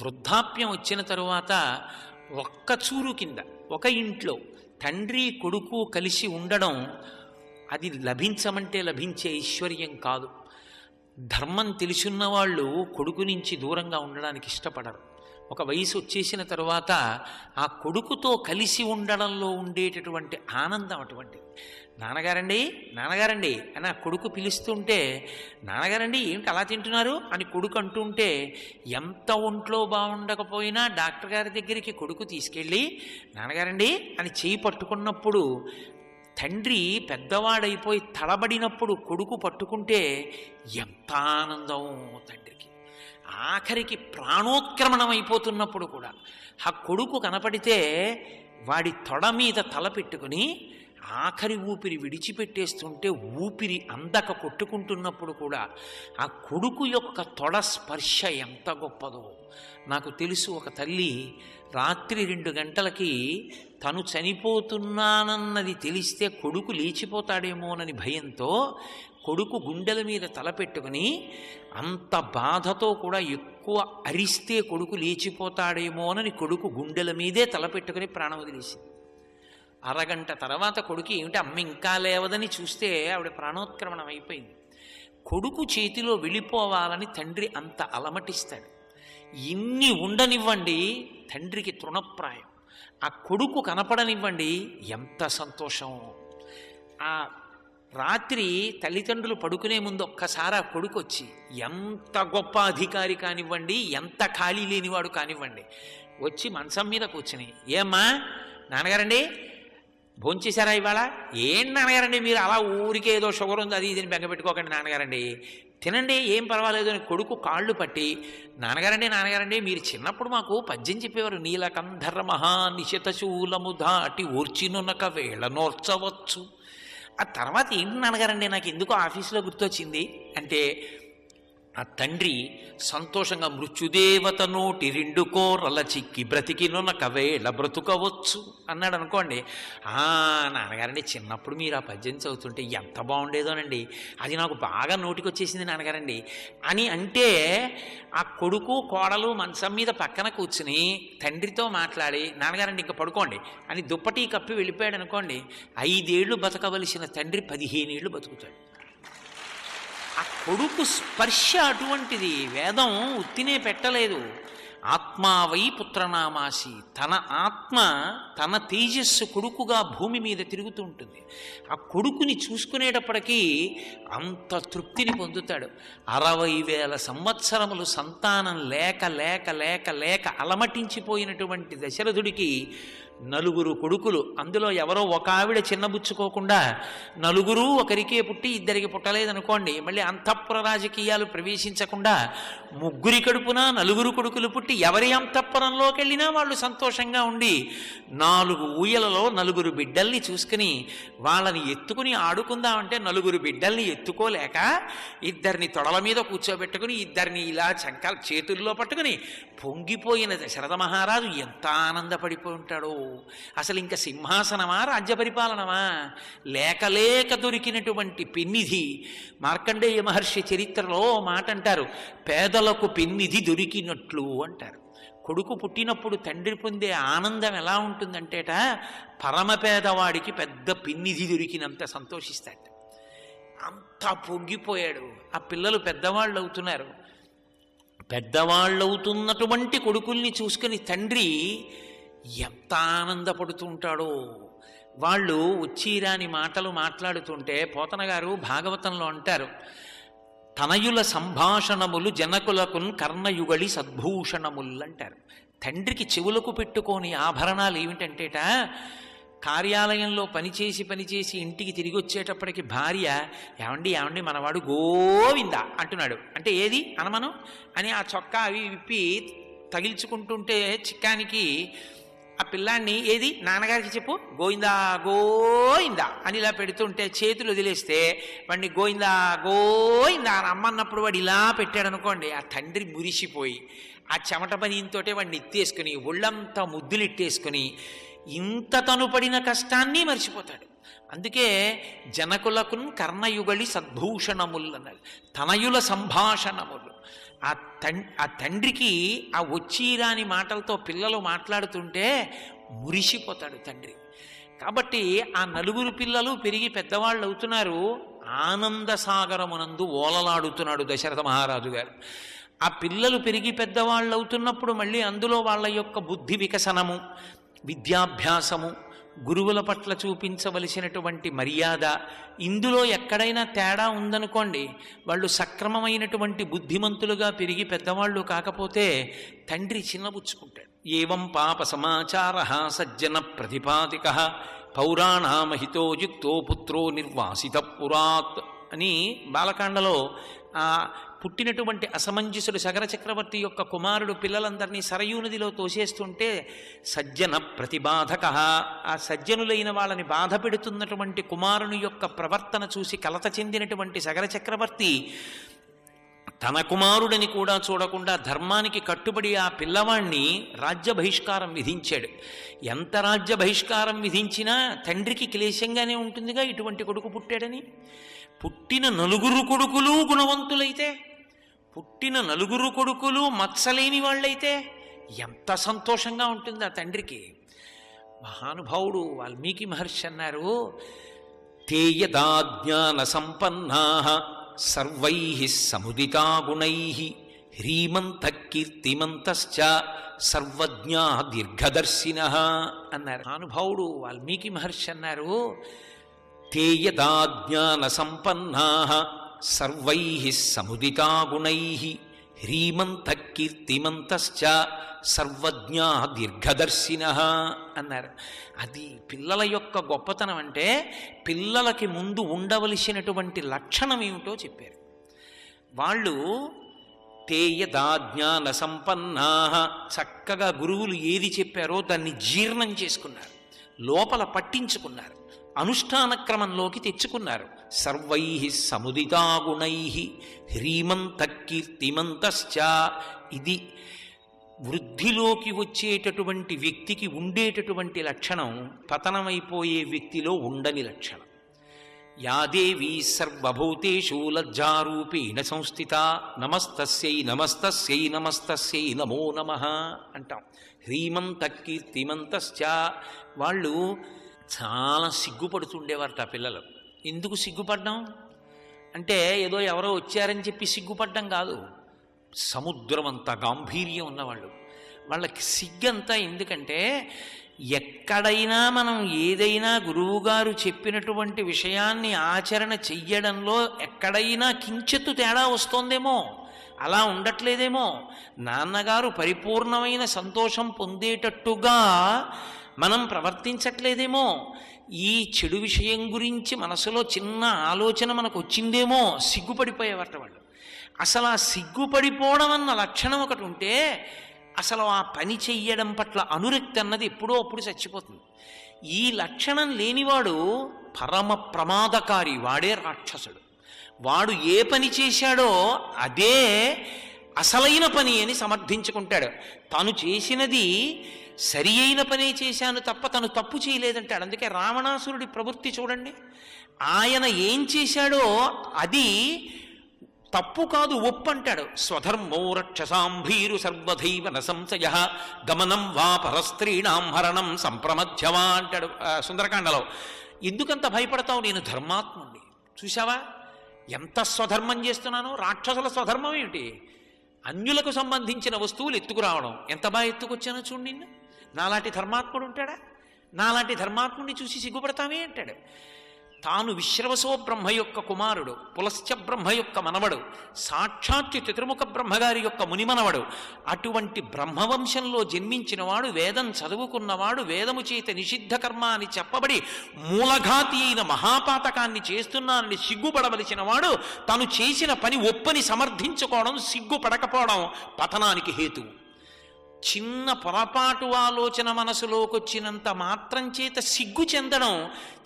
వృద్ధాప్యం వచ్చిన తరువాత ఒక్క చూరు కింద ఒక ఇంట్లో తండ్రి కొడుకు కలిసి ఉండడం అది లభించమంటే లభించే ఐశ్వర్యం కాదు. ధర్మం తెలుసున్న వాళ్ళు కొడుకు నుంచి దూరంగా ఉండడానికి ఇష్టపడరు. ఒక వయసు వచ్చేసిన తరువాత ఆ కొడుకుతో కలిసి ఉండడంలో ఉండేటటువంటి ఆనందం అటువంటిది. నాన్నగారండి నాన్నగారండి అని ఆ కొడుకు పిలుస్తుంటే, నాన్నగారండి ఏమిటి అలా తింటున్నారు అని కొడుకు అంటుంటే, ఎంత ఒంట్లో బాగుండకపోయినా డాక్టర్ గారి దగ్గరికి కొడుకు తీసుకెళ్ళి నాన్నగారండి అని చేయి పట్టుకున్నప్పుడు, తండ్రి పెద్దవాడైపోయి తడబడినప్పుడు కొడుకు పట్టుకుంటే ఎంత ఆనందం తండ్రికి. ఆఖరికి ప్రాణోత్క్రమణం అయిపోతున్నప్పుడు కూడా ఆ కొడుకు కనపడితే వాడి తొడ మీద తల పెట్టుకుని ఆఖరి ఊపిరి విడిచిపెట్టేస్తుంటే ఊపిరి అందక కొట్టుకుంటున్నప్పుడు కూడా ఆ కొడుకు యొక్క తొడ స్పర్శ ఎంత గొప్పదో. నాకు తెలుసు, ఒక తల్లి రాత్రి 2 గంటలకి తను చనిపోతున్నానన్నది తెలిస్తే కొడుకు లేచిపోతాడేమోనని భయంతో కొడుకు గుండెల మీద తలపెట్టుకుని అంత బాధతో కూడా ఎక్కువ అరిస్తే కొడుకు లేచిపోతాడేమోనని కొడుకు గుండెల మీదే తలపెట్టుకుని ప్రాణం వదిలేసింది. అరగంట తర్వాత కొడుకు ఏమిటి అమ్మ ఇంకా లేవదని చూస్తే ఆవిడ ప్రాణోత్క్రమణం అయిపోయింది. కొడుకు చేతిలో వెళ్ళిపోవాలని తండ్రి అంత అలమటిస్తాడు. ఇన్ని ఉండనివ్వండి తండ్రికి తృణప్రాయం. ఆ కొడుకు కనపడనివ్వండి ఎంత సంతోషం. ఆ రాత్రి తల్లిదండ్రులు పడుకునే ముందు ఒక్కసారి ఆ కొడుకు వచ్చి, ఎంత గొప్ప అధికారి కానివ్వండి, ఎంత ఖాళీ లేనివాడు కానివ్వండి, వచ్చి మంచం మీద కూర్చుని, ఏమ్మా నాన్నగారండి భోంచేశారా ఇవాళ? ఏం నాన్నగారండి మీరు అలా ఊరికే ఏదో షుగర్ ఉంది అది ఇదని బెంగపెట్టుకోకండి నాన్నగారండి, తినండి ఏం పర్వాలేదు అని కొడుకు కాళ్ళు పట్టి, నాన్నగారండి నాన్నగారండి మీరు చిన్నప్పుడు మాకు పద్యం చెప్పేవారు, నీలకంధర మహానిశితశూలము దాటి ఓర్చినునక వేళ నోర్చవచ్చు. ఆ తర్వాత ఏంటి నాన్నగారండి నాకు ఎందుకో ఆఫీసులో గుర్తొచ్చింది అంటే, ఆ తండ్రి సంతోషంగా మృత్యుదేవత నోటి 2 కోరల చిక్కి బ్రతికినున్న వేళ బ్రతుకవచ్చు అన్నాడు అనుకోండి. నాన్నగారండి చిన్నప్పుడు మీరు ఆ పద్యం చదువుతుంటే ఎంత బాగుండేదోనండి, అది నాకు బాగా నోటికి వచ్చేసింది నాన్నగారండి అని అంటే, ఆ కొడుకు కోడలు మంచం మీద పక్కన కూర్చుని తండ్రితో మాట్లాడి, నాన్నగారండి ఇంకా పడుకోండి అని దుప్పటి కప్పి వెళ్ళిపోయాడు అనుకోండి, 5 ఏళ్ళు బతకవలసిన తండ్రి 15 ఏళ్ళు బతుకుతాడు. ఆ కొడుకు స్పర్శ అటువంటిది. వేదం ఉత్తినే పెట్టలేదు. ఆత్మావై పుత్రనామాసి, తన ఆత్మ తన తేజస్సు కొడుకుగా భూమి మీద తిరుగుతూ ఉంటుంది. ఆ కొడుకుని చూసుకునేటప్పటికీ అంత తృప్తిని పొందుతాడు. 60,000 సంవత్సరములు సంతానం లేక లేక లేక లేక అలమటించిపోయినటువంటి దశరథుడికి 4 కొడుకులు, అందులో ఎవరో ఒక ఆవిడ చిన్నబుచ్చుకోకుండా 4 ఒకరికే పుట్టి 2కి పుట్టలేదనుకోండి, మళ్ళీ అంతఃపుర రాజకీయాలు ప్రవేశించకుండా 3 కడుపున 4 కొడుకులు పుట్టి ఎవరి అంతఃపురంలోకి వెళ్ళినా వాళ్ళు సంతోషంగా ఉండి 4 ఊయలలో 4 బిడ్డల్ని చూసుకుని వాళ్ళని ఎత్తుకుని ఆడుకుందామంటే 4 బిడ్డల్ని ఎత్తుకోలేక 2ని తొడల మీద కూర్చోబెట్టుకుని 2ని ఇలా చేతుల్లో పట్టుకుని పొంగిపోయిన దశరథ మహారాజు ఎంత ఆనందపడిపోయి ఉంటాడో. అసలు ఇంకా సింహాసనమా రాజ్య పరిపాలనమా? లేక లేక దొరికినటువంటి పెన్నిధి. మార్కండేయ మహర్షి చరిత్రలో మాట అంటారు, పేదలకు పెన్నిధి దొరికినట్లు అంటారు. కొడుకు పుట్టినప్పుడు తండ్రి పొందే ఆనందం ఎలా ఉంటుందంటేట, పరమ పేదవాడికి పెద్ద పెన్నిధి దొరికినంత సంతోషిస్తాడు. అంతా పొంగిపోయాడు. ఆ పిల్లలు పెద్దవాళ్ళు అవుతున్నారు. పెద్దవాళ్ళవుతున్నటువంటి కొడుకుల్ని చూసుకుని తండ్రి ఎంత ఆనందపడుతుంటాడో. వాళ్ళు వచ్చిరాని మాటలు మాట్లాడుతుంటే పోతన గారు భాగవతంలో అంటారు, తనయుల సంభాషణములు జనకులకున్ కర్ణయుగళి సద్భూషణములు అంటారు. తండ్రికి చెవులకు పెట్టుకోని ఆభరణాలు ఏమిటంటేట, కార్యాలయంలో పనిచేసి ఇంటికి తిరిగి వచ్చేటప్పటికి భార్య, ఏమండి ఏమండి మనవాడు గోవిందా అంటున్నాడు అంటే, ఏది అనమను అని ఆ చొక్కా అవి విప్పి తగిల్చుకుంటుంటే చిక్కానికి ఆ పిల్లాన్ని, ఏది నాన్నగారికి చెప్పు గోవిందా గోయిందా అని ఇలా పెడుతుంటే చేతులు వదిలేస్తే వాడిని గోయిందా గోయిందా అని అమ్మన్నప్పుడు వాడు ఇలా పెట్టాడు అనుకోండి, ఆ తండ్రి మురిసిపోయి ఆ చెమట పనితో వాడిని ఎత్తేసుకుని ఒళ్ళంతా ముద్దులెట్టేసుకుని ఇంత తను పడిన కష్టాన్ని మర్చిపోతాడు. అందుకే జనకులకు కర్ణయుగళి సద్భూషణములు అన్నాడు. తనయుల సంభాషణములు ఆ ఆ తండ్రికి ఆ వచ్చిరాని మాటలతో పిల్లలు మాట్లాడుతుంటే మురిసిపోతాడు తండ్రి. కాబట్టి ఆ నలుగురు పిల్లలు పెరిగి పెద్దవాళ్ళు అవుతున్నారు. ఆనంద సాగరమునందు ఓలలాడుతున్నాడు దశరథ మహారాజు గారు. ఆ పిల్లలు పెరిగి పెద్దవాళ్ళు అవుతున్నప్పుడు మళ్ళీ అందులో వాళ్ళ యొక్క బుద్ధి వికసనము, విద్యాభ్యాసము, గురువుల పట్ల చూపించవలసినటువంటి మర్యాద, ఇందులో ఎక్కడైనా తేడా ఉందనుకోండి, వాళ్ళు సక్రమమైనటువంటి బుద్ధిమంతులుగా పెరిగి పెద్దవాళ్ళు కాకపోతే తండ్రి చిన్నబుచ్చుకుంటాడు. ఏవం పాప సమాచార సజ్జన ప్రతిపాదిక పౌరాణామహితో యుక్తో పుత్రో నిర్వాసిత పురాత్ అని బాలకాండలో ఆ పుట్టినటువంటి అసమంజసుడు సగర చక్రవర్తి యొక్క కుమారుడు పిల్లలందరినీ సరయూ నదిలో తోసేస్తుంటే సజ్జన ప్రతిబాధక, ఆ సజ్జనులైన వాళ్ళని బాధ పెడుతున్నటువంటి కుమారుని యొక్క ప్రవర్తన చూసి కలత చెందినటువంటి సగర చక్రవర్తి తన కుమారుడని కూడా చూడకుండా ధర్మానికి కట్టుబడి ఆ పిల్లవాణ్ణి రాజ్య బహిష్కారం విధించాడు. ఎంత రాజ్య బహిష్కారం విధించినా తండ్రికి క్లేశంగానే ఉంటుందిగా ఇటువంటి కొడుకు పుట్టాడని. పుట్టిన నలుగురు కొడుకులు గుణవంతులైతే, పుట్టిన నలుగురు కొడుకులు మత్సలేని వాళ్ళైతే ఎంత సంతోషంగా ఉంటుంది ఆ తండ్రికి. మహానుభావుడు వాల్మీకి మహర్షి అన్నారు, తేయదా జ్ఞాన సంపన్నా సర్వై సముదితా గుణై హ్రీమంత కీర్తిమంతశ్చ సర్వజ్ఞా దీర్ఘదర్శిన అన్నారు. మహానుభావుడు వాల్మీకి మహర్షి అన్నారు, తేయదా జ్ఞాన సంపన్నా సర్వై సముదితా గుణై హ్రీమంత కీర్తిమంతశ్చ సర్వజ్ఞా దీర్ఘదర్శిన అన్నారు. అది పిల్లల యొక్క గొప్పతనం. అంటే పిల్లలకి ముందు ఉండవలసినటువంటి లక్షణం ఏమిటో చెప్పారు. వాళ్ళు తేయదా జ్ఞాన సంపన్నా, చక్కగా గురువులు ఏది చెప్పారో దాన్ని జీర్ణం చేసుకున్నారు, లోపల పట్టించుకున్నారు, అనుష్ఠాన క్రమంలోకి తెచ్చుకున్నారు. సర్వై సముదితా గుణై హ్రీమంత కీర్తిమంతశ్చ. ఇది వృద్ధిలోకి వచ్చేటటువంటి వ్యక్తికి ఉండేటటువంటి లక్షణం, పతనమైపోయే వ్యక్తిలో ఉండని లక్షణం. యాదేవీ సర్వభూతేషు లజ్జారూపేణ సంస్థిత నమస్తస్యై నమస్తస్యై నమస్తస్యై నమో నమః అంటాం. హ్రీమంత కీర్తిమంతశ్చ. వాళ్ళు చాలా సిగ్గుపడుతుండేవారట పిల్లలు. ఎందుకు సిగ్గుపడ్డం అంటే ఏదో ఎవరో వచ్చారని చెప్పి సిగ్గుపడ్డం కాదు. సముద్రం అంత గాంభీర్యం ఉన్నవాళ్ళు. వాళ్ళకి సిగ్గంతా ఎందుకంటే ఎక్కడైనా మనం ఏదైనా గురువుగారు చెప్పినటువంటి విషయాన్ని ఆచరణ చెయ్యడంలో ఎక్కడైనా కించెత్తు తేడా వస్తోందేమో, అలా ఉండట్లేదేమో, నాన్నగారు పరిపూర్ణమైన సంతోషం పొందేటట్టుగా మనం ప్రవర్తించట్లేదేమో, ఈ చెడు విషయం గురించి మనసులో చిన్న ఆలోచన మనకు వచ్చిందేమో, సిగ్గుపడిపోయేవారట వాళ్ళు. అసలు ఆ సిగ్గుపడిపోవడం అన్న లక్షణం ఒకటి ఉంటే అసలు ఆ పని చెయ్యడం పట్ల అనురక్తి అన్నది ఎప్పుడో అప్పుడు చచ్చిపోతుంది. ఈ లక్షణం లేనివాడు పరమ ప్రమాదకారి, వాడే రాక్షసుడు. వాడు ఏ పని చేశాడో అదే అసలైన పని అని సమర్థించుకుంటాడు. తాను చేసినది సరి అయిన పనే చేశాను తప్ప తను తప్పు చేయలేదంటాడు. అందుకే రావణాసురుడి ప్రవృత్తి చూడండి. ఆయన ఏం చేశాడో అది తప్పు కాదు, ఒప్పు అంటాడు. స్వధర్మో రక్షసాంభీరు సర్వధైవ న సంశయ గమనం వా పరస్త్రీణాం హరణం సంప్రమధ్యవా అంటాడు సుందరకాండలో. ఎందుకంత భయపడతావు, నేను ధర్మాత్ముణ్ణి. చూసావా ఎంత స్వధర్మం చేస్తున్నానో. రాక్షసుల స్వధర్మం ఏమిటి? అన్యులకు సంబంధించిన వస్తువులు ఎత్తుకురావడం. ఎంత బాగా ఎత్తుకొచ్చానో చూడు నిన్ను. నాలాంటి ధర్మాత్ముడు ఉంటాడా? నాలాంటి ధర్మాత్ముడిని చూసి సిగ్గుపడతామే అంటాడు. తాను విశ్రవసో బ్రహ్మ యొక్క కుమారుడు, పులశ్చ బ్రహ్మ యొక్క మనవడు, సాక్షాత్తు చతుర్ముఖ బ్రహ్మగారి యొక్క మునిమనవడు. అటువంటి బ్రహ్మవంశంలో జన్మించినవాడు, వేదం చదువుకున్నవాడు, వేదము చేత నిషిద్ధ కర్మ అని చెప్పబడి మూలఘాతి అయిన మహాపాతకాన్ని చేస్తున్నానని సిగ్గుపడవలసిన వాడు తాను చేసిన పని ఒప్పని సమర్థించుకోవడం, సిగ్గుపడకపోవడం పతనానికి హేతువు. చిన్న పొరపాటు ఆలోచన మనసులోకి వచ్చినంత మాత్రం చేత సిగ్గు చెందడం,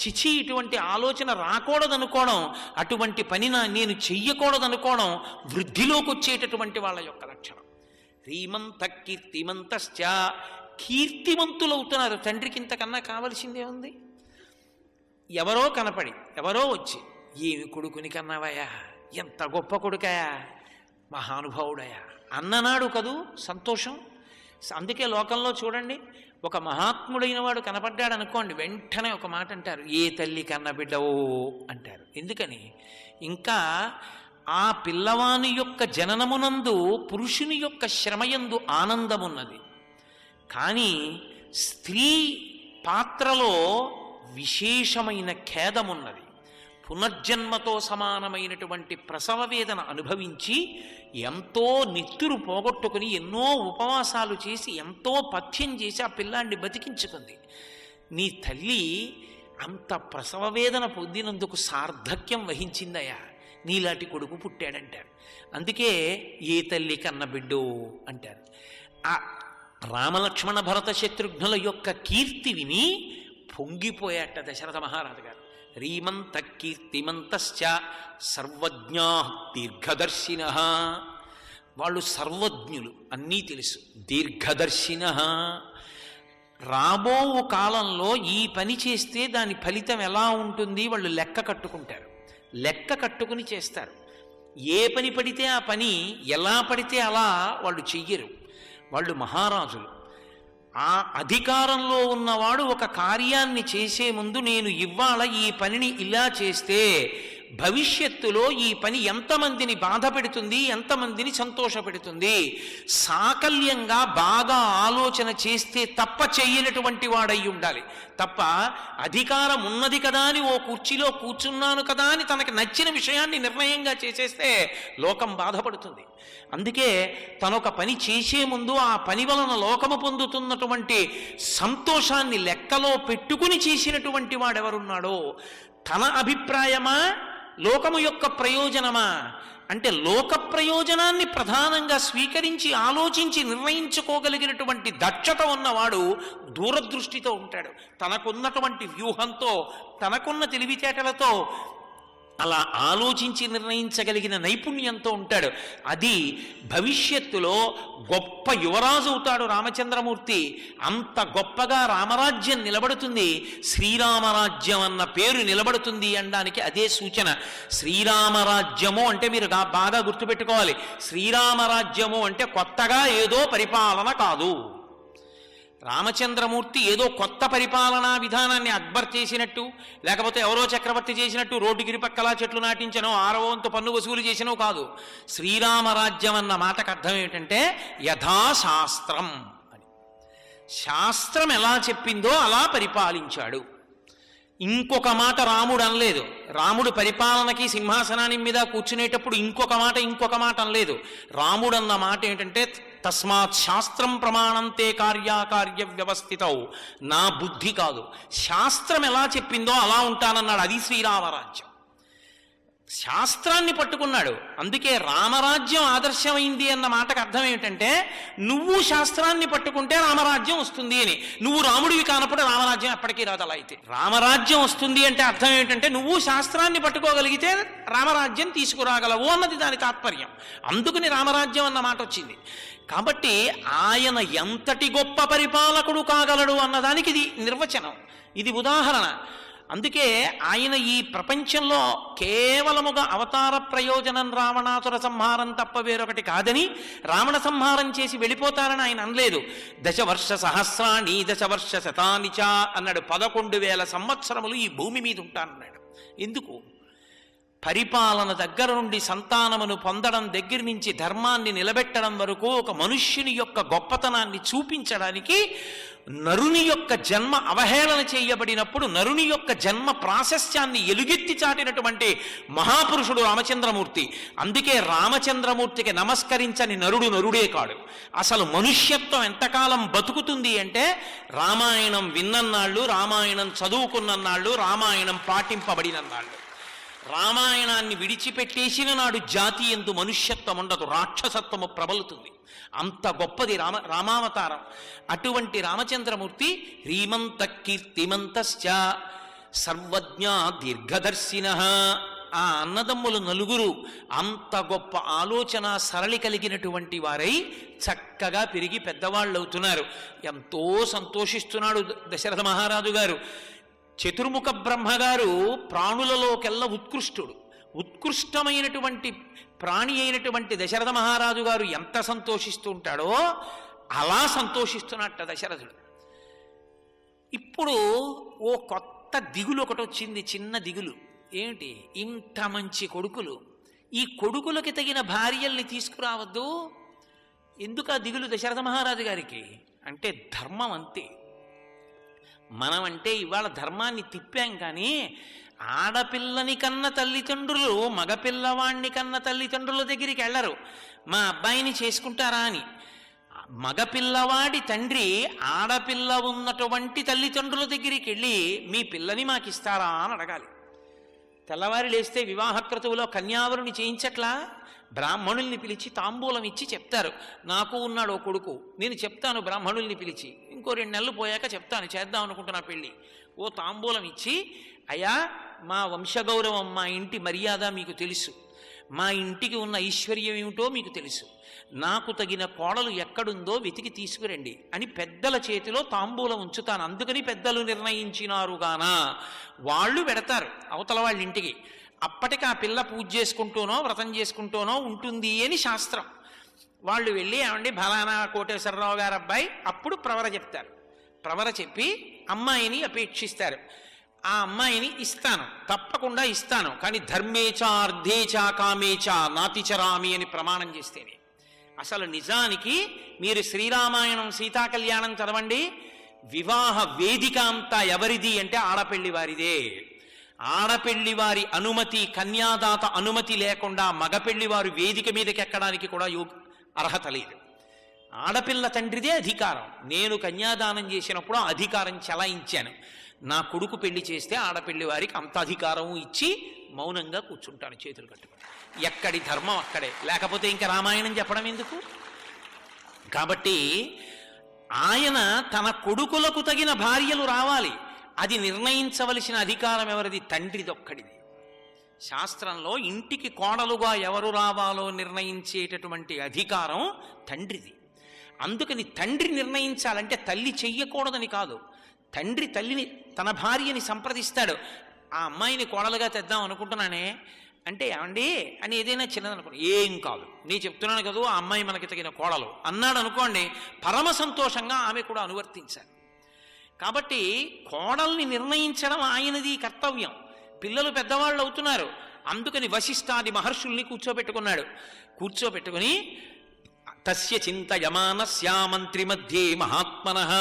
చిచి ఇటువంటి ఆలోచన రాకూడదనుకోవడం, అటువంటి పని నేను చెయ్యకూడదనుకోవడం వృద్ధిలోకి వచ్చేటటువంటి వాళ్ళ యొక్క లక్షణం. హ్రీమంత కీర్తిమంతశ్చ. కీర్తిమంతులవుతున్నారు. తండ్రికి ఇంతకన్నా కావలసిందే ఉంది? ఎవరో కనపడి ఎవరో వచ్చి, ఏమి కొడుకుని కన్నావయ్యా, ఎంత గొప్ప కొడుకయా, మహానుభావుడయా అన్ననాడు కదూ సంతోషం. అందుకే లోకంలో చూడండి, ఒక మహాత్ముడైన వాడు కనపడ్డాడు అనుకోండి, వెంటనే ఒక మాట అంటారు, ఏ తల్లి కన్న బిడ్డవో అంటారు. ఎందుకని? ఇంకా ఆ పిల్లవాని యొక్క జననమునందు పురుషుని యొక్క శ్రమయందు ఆనందమున్నది. కానీ స్త్రీ పాత్రలో విశేషమైన ఖేదమున్నది. పునర్జన్మతో సమానమైనటువంటి ప్రసవ వేదన అనుభవించి ఎంతో నెత్తురు పోగొట్టుకుని ఎన్నో ఉపవాసాలు చేసి ఎంతో పథ్యం చేసి ఆ పిల్లాన్ని బతికించుకుంది. నీ తల్లి అంత ప్రసవ వేదన పొందినందుకు సార్థక్యం వహించిందయా, నీలాంటి కొడుకు పుట్టాడంటారు. అందుకే ఏ తల్లి కన్న బిడ్డో అంటారు. ఆ రామలక్ష్మణ భరత శత్రుఘ్నుల యొక్క కీర్తి విని పొంగిపోయాట దశరథ మహారాజు గారు. రీమంత కీర్తిమంతశ్చ సర్వజ్ఞా దీర్ఘదర్శిన. వాళ్ళు సర్వజ్ఞులు, అన్నీ తెలుసు. దీర్ఘదర్శిన, రాబో కాలంలో ఈ పని చేస్తే దాని ఫలితం ఎలా ఉంటుంది వాళ్ళు లెక్క కట్టుకుంటారు. లెక్క కట్టుకుని చేస్తారు. ఏ పని పడితే ఆ పని, ఎలా పడితే అలా వాళ్ళు చెయ్యరు. వాళ్ళు మహారాజులు. ఆ అధికారంలో ఉన్నవాడు ఒక కార్యాన్ని చేసే ముందు, నేను ఇవాళ ఈ పనిని ఇలా చేస్తే భవిష్యత్తులో ఈ పని ఎంతమందిని బాధ పెడుతుంది, ఎంతమందిని సంతోషపెడుతుంది, సాకల్యంగా బాగా ఆలోచన చేస్తే తప్ప చెయ్యనటువంటి వాడై ఉండాలి. తప్ప అధికారం ఉన్నది కదా అని ఓ కుర్చీలో కూర్చున్నాను కదా అని తనకి నచ్చిన విషయాన్ని నిర్ణయంగా చేసేస్తే లోకం బాధపడుతుంది. అందుకే తనొక పని చేసే ముందు ఆ పని వలన లోకము పొందుతున్నటువంటి సంతోషాన్ని లెక్కలో పెట్టుకుని చేసినటువంటి వాడెవరున్నాడో, తన అభిప్రాయమా లోకము యొక్క ప్రయోజనమా అంటే లోక ప్రయోజనాన్ని ప్రధానంగా స్వీకరించి ఆలోచించి నిర్ణయించుకోగలిగినటువంటి దక్షత ఉన్నవాడు దూరదృష్టితో ఉంటాడు. తనకున్నటువంటి వ్యూహంతో, తనకున్న తెలివితేటలతో అలా ఆలోచించి నిర్ణయించగలిగిన నైపుణ్యంతో ఉంటాడు. అది భవిష్యత్తులో గొప్ప యువరాజు అవుతాడు రామచంద్రమూర్తి. అంత గొప్పగా రామరాజ్యం నిలబడుతుంది, శ్రీరామరాజ్యం అన్న పేరు నిలబడుతుంది అనడానికి అదే సూచన. శ్రీరామరాజ్యము అంటే మీరు బాగా గుర్తుపెట్టుకోవాలి, శ్రీరామరాజ్యము అంటే కొత్తగా ఏదో పరిపాలన కాదు. రామచంద్రమూర్తి ఏదో కొత్త పరిపాలనా విధానాన్ని అక్బర్ చేసినట్టు, లేకపోతే ఎవరో చక్రవర్తి చేసినట్టు రోడ్డు గిరిపక్కలా చెట్లు నాటించనో 6వ వంతు పన్ను వసూలు చేసినో కాదు. శ్రీరామరాజ్యం అన్న మాటకు అర్థం ఏమిటంటే యథాశాస్త్రం అని. శాస్త్రం ఎలా చెప్పిందో అలా పరిపాలించాడు. ఇంకొక మాట రాముడు అనలేదు. రాముడు పరిపాలనకి సింహాసనాన్ని మీద కూర్చునేటప్పుడు ఇంకొక మాట అనలేదు. రాముడు అన్న మాట ఏంటంటే తస్మాత్ శాస్త్రం ప్రమాణంతే కార్యాకార్య వ్యవస్థితౌ. నా బుద్ధి కాదు, శాస్త్రం ఎలా చెప్పిందో అలా ఉంటానన్నాడు. అది శ్రీరామరాజ్యం. శాస్త్రాన్ని పట్టుకున్నాడు. అందుకే రామరాజ్యం ఆదర్శమైంది అన్న మాటకు అర్థం ఏమిటంటే నువ్వు శాస్త్రాన్ని పట్టుకుంటే రామరాజ్యం వస్తుంది అని. నువ్వు రాముడివి కానప్పుడు రామరాజ్యం ఎప్పటికీ రాదు. అలా అయితే రామరాజ్యం వస్తుంది అంటే అర్థం ఏమిటంటే నువ్వు శాస్త్రాన్ని పట్టుకోగలిగితే రామరాజ్యం తీసుకురాగలవు అన్నది దాని తాత్పర్యం. అందుకని రామరాజ్యం అన్న మాట వచ్చింది. కాబట్టి ఆయన ఎంతటి గొప్ప పరిపాలకుడు కాగలడు అన్నదానికి ఇది నిర్వచనం, ఇది ఉదాహరణ. అందుకే ఆయన ఈ ప్రపంచంలో కేవలముగా అవతార ప్రయోజనం రావణాసుర సంహారం తప్ప వేరొకటి కాదని, రావణ సంహారం చేసి వెళ్ళిపోతారని ఆయన అనలేదు. దశవర్ష సహస్రాణి దశవర్ష శతాని చ అన్నాడు. 11,000 సంవత్సరములు ఈ భూమి మీద ఉంటానన్నాడు. ఎందుకు? పరిపాలన దగ్గర నుండి సంతానమును పొందడం దగ్గర నుంచి ధర్మాన్ని నిలబెట్టడం వరకు ఒక మనుష్యుని యొక్క గొప్పతనాన్ని చూపించడానికి నరుని యొక్క జన్మ అవహేళన చేయబడినప్పుడు నరుని యొక్క జన్మ ప్రాశస్త్యాన్ని ఎలుగెత్తి చాటినటువంటి మహాపురుషుడు రామచంద్రమూర్తి. అందుకే రామచంద్రమూర్తికి నమస్కరించని నరుడు నరుడే కాడు. అసలు మనుష్యత్వం ఎంతకాలం బతుకుతుంది అంటే రామాయణం విన్నన్నాళ్ళు, రామాయణం చదువుకున్నన్నాళ్ళు, రామాయణం పాటింపబడినన్నాళ్ళు. రామాయణాన్ని విడిచిపెట్టేసిన నాడు జాతి ఎందు మనుష్యత్వం ఉండదు, రాక్షసత్వము ప్రబలుతుంది. అంత గొప్పది రామావతారం. అటువంటి రామచంద్రమూర్తి హ్రీమంత కీర్తిమంతశ్చ సర్వజ్ఞ దీర్ఘదర్శిన. ఆ అన్నదమ్ములు నలుగురు అంత గొప్ప ఆలోచన సరళి కలిగినటువంటి వారై చక్కగా పెరిగి పెద్దవాళ్ళు అవుతున్నారు. ఎంతో సంతోషిస్తున్నాడు దశరథ మహారాజు గారు. చతుర్ముఖ బ్రహ్మగారు ప్రాణులలోకెల్లా ఉత్కృష్టుడు. ఉత్కృష్టమైనటువంటి ప్రాణి అయినటువంటి దశరథ మహారాజు గారు ఎంత సంతోషిస్తూ ఉంటాడో అలా సంతోషిస్తున్నట్ట దశరథుడు. ఇప్పుడు ఓ కొత్త దిగులు ఒకటి వచ్చింది, చిన్న దిగులు. ఏమిటి? ఇంత మంచి కొడుకులు, ఈ కొడుకులకి తగిన భార్యల్ని తీసుకురావద్దు. ఎందుకు ఆ దిగులు దశరథ మహారాజు గారికి? అంటే ధర్మం అంతే. మనం అంటే ఇవాళ ధర్మాన్ని తిప్పాం, కానీ ఆడపిల్లని కన్న తల్లిదండ్రులు మగపిల్లవాణ్ణి కన్న తల్లిదండ్రుల దగ్గరికి వెళ్ళరు మా అబ్బాయిని చేసుకుంటారా అని. మగపిల్లవాడి తండ్రి ఆడపిల్ల ఉన్నటువంటి తల్లిదండ్రుల దగ్గరికి వెళ్ళి మీ పిల్లని మాకిస్తారా అని అడగాలి. తెల్లవారి లేస్తే వివాహక్రతువులో కన్యావరుని చేయించట్లా, బ్రాహ్మణుల్ని పిలిచి తాంబూలం ఇచ్చి చెప్తారు, నాకు ఉన్నాడు ఓ కొడుకు, నేను చెప్తాను బ్రాహ్మణుల్ని పిలిచి, ఇంకో 2 నెలలు పోయాక చెప్తాను, చేద్దాం అనుకుంటున్నా పెళ్ళి. ఓ తాంబూలం ఇచ్చి, అయ్యా మా వంశగౌరవం, మా ఇంటి మర్యాద మీకు తెలుసు, మా ఇంటికి ఉన్న ఐశ్వర్యం ఏమిటో మీకు తెలుసు, నాకు తగిన కోడలు ఎక్కడుందో వెతికి తీసుకురండి అని పెద్దల చేతిలో తాంబూలం ఉంచుతాను. అందుకని పెద్దలు నిర్ణయించినారుగానా వాళ్ళు పెడతారు అవతల వాళ్ళ ఇంటికి. అప్పటికి ఆ పిల్ల పూజ చేసుకుంటూనో వ్రతం చేసుకుంటూనో ఉంటుంది అని శాస్త్రం. వాళ్ళు వెళ్ళి ఏమండి ఫలానా కోటేశ్వరరావు గారు అబ్బాయి, అప్పుడు ప్రవర చెప్తారు. ప్రవర చెప్పి అమ్మాయిని అపేక్షిస్తారు. ఆ అమ్మాయిని ఇస్తాను, తప్పకుండా ఇస్తాను, కానీ ధర్మేచా అర్ధేచా కామేచా నాతిచరామి అని ప్రమాణం చేస్తేనే. అసలు నిజానికి మీరు శ్రీరామాయణం సీతా కళ్యాణం చదవండి, వివాహ వేదిక అంతా ఎవరిది అంటే ఆడపెళ్లి వారిదే. ఆడపెళ్లి వారి అనుమతి, కన్యాదాత అనుమతి లేకుండా మగపెళ్లి వారు వేదిక మీదకి ఎక్కడానికి కూడా అర్హత లేదు. ఆడపిల్ల తండ్రిదే అధికారం. నేను కన్యాదానం చేసినప్పుడు ఆ అధికారం చెలాయించాను. నా కొడుకు పెళ్లి చేస్తే ఆడపెళ్లి వారికి అంత అధికారం ఇచ్చి మౌనంగా కూర్చుంటాను చేతులు కట్టుకుని. ఎక్కడి ధర్మం అక్కడే, లేకపోతే ఇంకా రామాయణం చెప్పడం ఎందుకు? కాబట్టి ఆయన తన కొడుకులకు తగిన భార్యలు రావాలి, అది నిర్ణయించవలసిన అధికారం ఎవరిది? తండ్రిదొక్కడిది. శాస్త్రంలో ఇంటికి కోడలుగా ఎవరు రావాలో నిర్ణయించేటటువంటి అధికారం తండ్రిది. అందుకని తండ్రి నిర్ణయించాలంటే తల్లి చెయ్యకూడదని కాదు. తండ్రి తల్లిని, తన భార్యని సంప్రదిస్తాడు. ఆ అమ్మాయిని కోడలుగా తెద్దాం అనుకుంటున్నానే అంటే, ఏమండి అని ఏదైనా చిన్నదనుకో, ఏం కాదు నేను చెప్తున్నాను కదా ఆ అమ్మాయి మనకి తగిన కోడలు అన్నాడు అనుకోండి, పరమ సంతోషంగా ఆమె కూడా అనువర్తించాలి. కాబట్టి కోడల్ని నిర్ణయించడం ఆయనది కర్తవ్యం. పిల్లలు పెద్దవాళ్ళు అవుతున్నారు, అందుకని వశిష్ఠాది మహర్షుల్ని కూర్చోబెట్టుకుని తస్య చింతయమానస్య మంత్రి మధ్యే మహాత్మనః,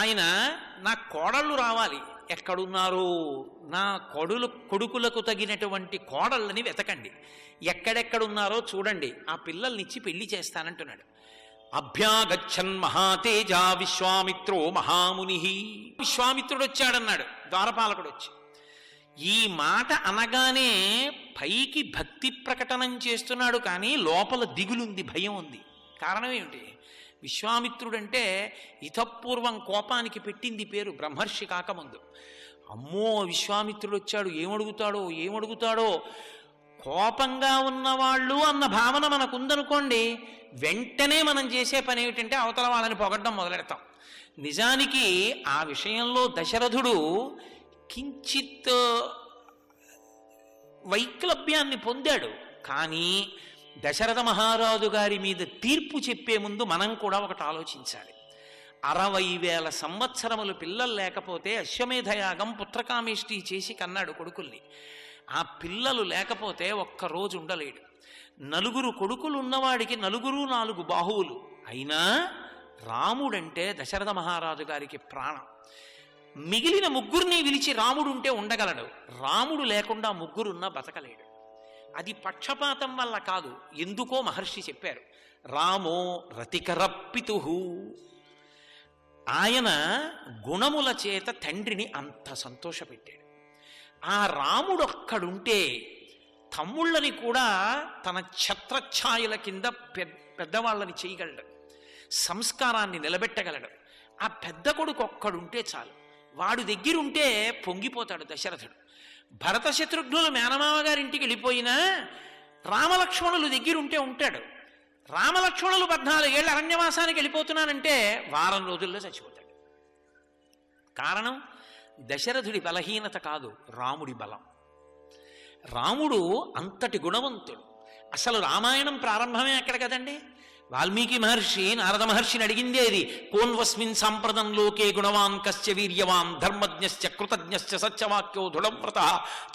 ఆయన నా కోడళ్ళు రావాలి, ఎక్కడున్నారో నా కొడుకులకు తగినటువంటి కోడళ్ళని వెతకండి, ఎక్కడెక్కడున్నారో చూడండి, ఆ పిల్లల్నిచ్చి పెళ్లి చేస్తానంటున్నాడు. అభ్యాగచ్చన్ మహాతేజ విశ్వామిత్రో మహాముని. విశ్వామిత్రుడు వచ్చాడన్నాడు ద్వారపాలకుడు వచ్చి. ఈ మాట అనగానే పైకి భక్తి ప్రకటనం చేస్తున్నాడు, కానీ లోపల దిగులుంది, భయం ఉంది. కారణం ఏమిటి? విశ్వామిత్రుడంటే ఇతపూర్వం కోపానికి పెట్టింది పేరు బ్రహ్మర్షి కాకముందు. అమ్మో విశ్వామిత్రుడు వచ్చాడు, ఏమడుగుతాడో కోపంగా ఉన్నవాళ్ళు అన్న భావన మనకుందనుకోండి, వెంటనే మనం చేసే పని ఏమిటంటే అవతల వాళ్ళని పొగడ్డం మొదలెడతాం. నిజానికి ఆ విషయంలో దశరథుడు కించిత్ వైక్లభ్యాన్ని పొందాడు. కానీ దశరథ మహారాజు గారి మీద తీర్పు చెప్పే ముందు మనం కూడా ఒకటి ఆలోచించాలి. 60,000 సంవత్సరములు పిల్లలు లేకపోతే అశ్వమేధయాగం పుత్రకామేష్టి చేసి కన్నాడు కొడుకుల్ని. ఆ పిల్లలు లేకపోతే ఒక్కరోజు ఉండలేడు. 4 కొడుకులు ఉన్నవాడికి 4 బాహువులు. అయినా రాముడంటే దశరథ మహారాజు గారికి ప్రాణం. మిగిలిన 3 విలిచి రాముడు ఉంటే ఉండగలడు, రాముడు లేకుండా 3 బతకలేడు. అది పక్షపాతం వల్ల కాదు, ఎందుకో మహర్షి చెప్పారు. రామో రతికరప్పితుః, ఆయన గుణముల చేత తండ్రిని అంత సంతోషపెట్టాడు. ఆ రాముడు ఒక్కడుంటే తమ్ముళ్ళని కూడా తన ఛత్రఛాయల కింద పెద్దవాళ్ళని చేయగలడు, సంస్కారాన్ని నిలబెట్టగలడు. ఆ పెద్ద కొడుకు ఒక్కడుంటే చాలు, వాడు దగ్గరుంటే పొంగిపోతాడు దశరథుడు. భరత శత్రుఘ్నులు మేనమామ గారింటికి వెళ్ళిపోయినా రామలక్ష్మణులు దగ్గరుంటే ఉంటాడు. రామలక్ష్మణులు 14 ఏళ్ళ అరణ్యవాసానికి వెళ్ళిపోతున్నానంటే వారం రోజుల్లో చచ్చిపోతాడు. కారణం దశరథుడి బలహీనత కాదు, రాముడి బలం. రాముడు అంతటి గుణవంతుడు. అసలు రామాయణం ప్రారంభమే అక్కడ కదండి. వాల్మీకి మహర్షి నారద మహర్షిని అడిగిందేది, కోన్వస్మిన్ సాంప్రదం లోకే గుణవాన్ కస్య వీర్యవాన్ ధర్మజ్ఞశ్చ కృతజ్ఞశ్చ సత్యవాక్యో దృఢవ్రత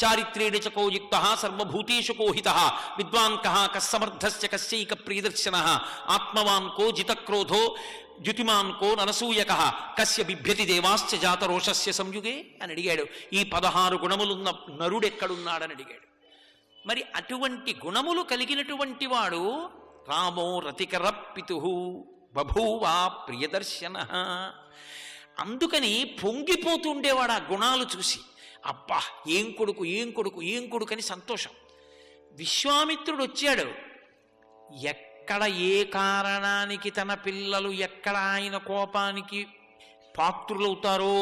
చారిత్రేణ చ కోయుక్త సర్వభూతేషు కోహిత విద్వాన్ కః కస్సమర్థశ్చ కస్యైక ప్రియదర్శన ఆత్మవాన్ కో జితక్రోధో ద్యుతిమాన్ కో ననసూయక కస్య బిభ్యతి దేవాశ్చ జాతరోషస్య సంయుగే అని అడిగాడు. ఈ 16 గుణములున్న నరుడెక్కడున్నాడని అడిగాడు. మరి అటువంటి గుణములు కలిగినటువంటి వాడు రామో రతికర పితు బభూవా ప్రియదర్శన. అందుకని పొంగిపోతుండేవాడు ఆ గుణాలు చూసి. అబ్బా ఏం కొడుకు ఏం కొడుకు ఏం కొడుకు అని సంతోషం. విశ్వామిత్రుడు వచ్చాడు. ఎక్కడ ఏ కారణానికి తన పిల్లలు ఎక్కడ ఆయన కోపానికి పాత్రులవుతారో,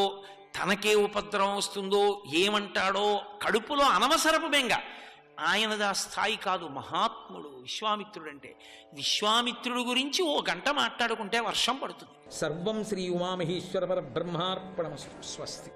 తనకే ఉపద్రవం వస్తుందో, ఏమంటాడో కడుపులో అనవసరపు బెంగ. ఆయనది ఆ స్థాయి కాదు. మహాత్ముడు విశ్వామిత్రుడు అంటే. విశ్వామిత్రుడు గురించి ఓ గంట మాట్లాడుకుంటే వర్షం పడుతుంది. సర్వం శ్రీ ఉమామహేశ్వర పరబ్రహ్మార్పణమస్తు. స్వస్తి.